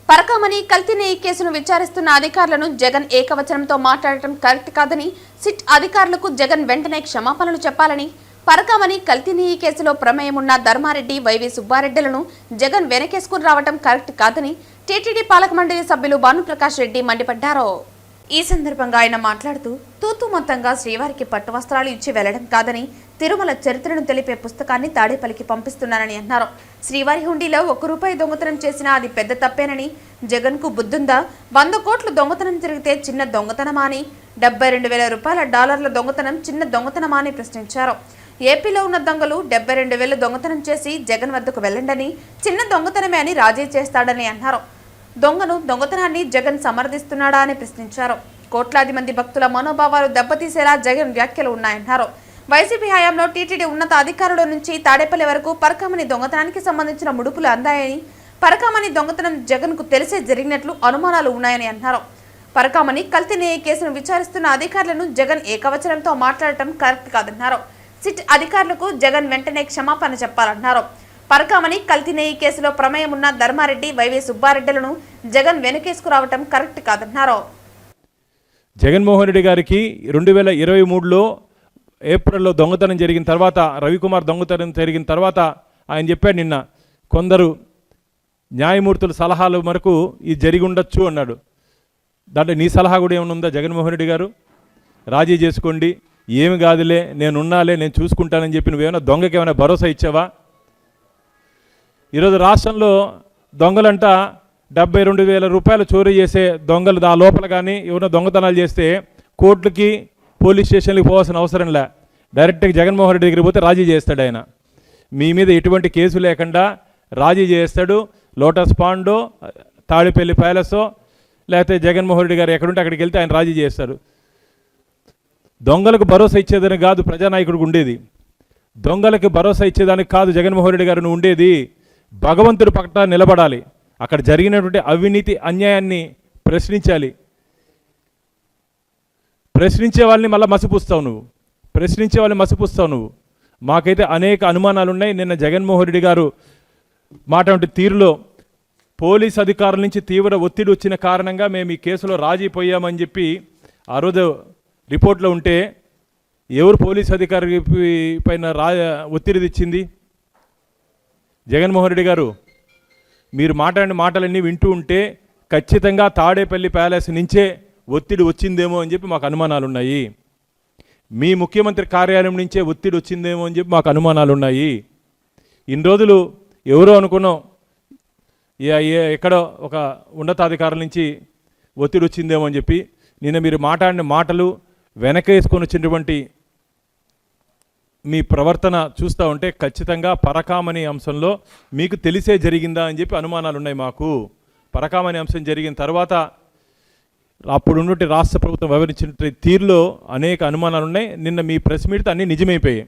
పరకామణి కల్తీ కేసును విచారిస్తున్న అధికారులను జగన్ ఏకవచనంతో మాట్లాడటం కరెక్ట్ కాదని సిట్ అధికారులకు జగన్ వెంటనే క్షమాపణలు చెప్పాలని పరకామణి కల్తీ కేసులో ప్రమేయం ఉన్న ధర్మారెడ్డి వైవి సుబ్బారెడ్డిలను జగన్ వెనకేసుకుని రావడం కరెక్ట్ కాదని టీటీడీ పాలక మండలి సభ్యులు భానుప్రకాష్ రెడ్డి మండిపడ్డారు. ఈ సందర్భంగా ఆయన మాట్లాడుతూ తూతు మొత్తంగా శ్రీవారికి పట్టు వస్త్రాలు ఇచ్చి వెళ్లడం కాదని తిరుమల చరిత్రను తెలిపే పుస్తకాన్ని తాడేపల్లికి పంపిస్తున్నానని అన్నారు. శ్రీవారి హుండీలో ₹1 దొంగతనం చేసినా అది పెద్ద తప్పేనని, జగన్ కు బుద్ధుందా, 100 కోట్లు దొంగతనం జరిగితే చిన్న దొంగతనమా అని, $72,000 దొంగతనం చిన్న దొంగతనమా అని ప్రశ్నించారు. ఏపీలో ఉన్న దొంగలు 72,000 దొంగతనం చేసి జగన్ వద్దకు వెళ్లండని, చిన్న దొంగతనమే అని రాజీ చేస్తాడని అన్నారు. దొంగతనాన్ని జగన్ సమర్థిస్తున్నాడా అని ప్రశ్నించారు. కోట్లాది మంది భక్తుల మనోభావాలు దెబ్బతీసేలా జగన్ వ్యాఖ్యలు ఉన్నాయన్నారు. వైసీపీ హయాంలో టీటీడీ ఉన్నత అధికారుల నుంచి తాడేపల్లి వరకు పరకామణి దొంగతనానికి సంబంధించిన ముడుపులు అందాయని, పరకామణి దొంగతనం జగన్ కు తెలిసే జరిగినట్లు అనుమానాలు ఉన్నాయని అన్నారు. పరకామణి కల్తీ కేసును విచారిస్తున్న అధికారులను జగన్ ఏకవచనంతో మాట్లాడటం కరెక్ట్ కాదన్నారు. సిట్ అధికారులకు జగన్ వెంటనే క్షమాపణ చెప్పాలన్నారు. పరకామణి కల్తీ కేసులో ప్రమేయం ఉన్న ధర్మారెడ్డి వైవి సుబ్బారెడ్డిలను జగన్ వెనకేసుకురావటం కరెక్ట్ కాదన్నారు. జగన్మోహన్ రెడ్డి గారికి 2023లో ఏప్రిల్లో దొంగతనం జరిగిన తర్వాత, రవికుమార్ దొంగతనం జరిగిన తర్వాత ఆయన చెప్పాడు, నిన్న కొందరు న్యాయమూర్తుల సలహాల వరకు ఇది జరిగి ఉండొచ్చు అన్నాడు. దాంట్లో నీ సలహా కూడా ఏమైనా ఉందా? జగన్మోహన్ రెడ్డి గారు రాజీ చేసుకోండి, ఏమి కాదులే, నేనున్నాలే, నేను చూసుకుంటానని చెప్పి నువ్వేమైనా దొంగకి ఏమైనా భరోసా ఇచ్చావా? ఈరోజు రాష్ట్రంలో దొంగలంట ₹72,000 చోరీ చేసే దొంగలు ఆ లోపల కానీ ఎవరైనా దొంగతనాలు చేస్తే కోర్టులకి పోలీస్ స్టేషన్లకి పోవాల్సిన అవసరం లే, డైరెక్ట్గా జగన్మోహన్ రెడ్డి దగ్గరికి పోతే రాజీ చేస్తాడు. ఆయన మీ మీద ఎటువంటి కేసు లేకుండా రాజీ చేస్తాడు. లోటస్ పాండో, తాడిపల్లి ప్యాలెసో, లేకపోతే జగన్మోహన్ రెడ్డి గారు ఎక్కడుంటే అక్కడికి వెళ్తే ఆయన రాజీ చేస్తారు. దొంగలకు భరోసా ఇచ్చేదానికి కాదు ప్రజానాయకుడికి ఉండేది, దొంగలకి భరోసా ఇచ్చేదానికి కాదు జగన్మోహన్ రెడ్డి గారు ఉండేది. భగవంతుడి పక్కన నిలబడాలి, అక్కడ జరిగినటువంటి అవినీతి అన్యాయాన్ని ప్రశ్నించాలి. ప్రశ్నించే వాళ్ళని మళ్ళీ మసిపూస్తావు నువ్వు, మాకైతే అనేక అనుమానాలు ఉన్నాయి. నిన్న జగన్మోహన్ రెడ్డి గారు మాట్లాడే తీరులో పోలీస్ అధికారుల నుంచి తీవ్ర ఒత్తిడి వచ్చిన కారణంగా మేము ఈ కేసులో రాజీ పోయామని చెప్పి ఆ రోజు రిపోర్ట్లో ఉంటే, ఎవరు పోలీస్ అధికారి పైన ఒత్తిడి తెచ్చింది? జగన్మోహన్ రెడ్డి గారు, మీరు మాట్లాడిన మాటలన్నీ వింటూ ఉంటే ఖచ్చితంగా తాడేపల్లి ప్యాలెస్ నుంచే ఒత్తిడి వచ్చిందేమో అని చెప్పి మాకు అనుమానాలు ఉన్నాయి. మీ ముఖ్యమంత్రి కార్యాలయం నుంచే ఒత్తిడి వచ్చిందేమో అని చెప్పి మాకు అనుమానాలు ఉన్నాయి. ఇన్ని రోజులు ఎవరో అనుకున్నాం, ఎక్కడో ఒక ఉన్నతాధికారుల నుంచి ఒత్తిడి వచ్చిందేమో అని చెప్పి. నిన్న మీరు మాట్లాడిన మాటలు, వెనకేసుకొని వచ్చినటువంటి మీ ప్రవర్తన చూస్తూ ఉంటే ఖచ్చితంగా పరకామణి అంశంలో మీకు తెలిసే జరిగిందా అని చెప్పి అనుమానాలు ఉన్నాయి మాకు. పరకామణి అంశం జరిగిన తర్వాత అప్పుడున్నటువంటి రాష్ట్ర ప్రభుత్వం వివరించిన తీరులో అనేక అనుమానాలు ఉన్నాయి. నిన్న మీ ప్రెస్ మీట్తో అన్నీ నిజమైపోయాయి.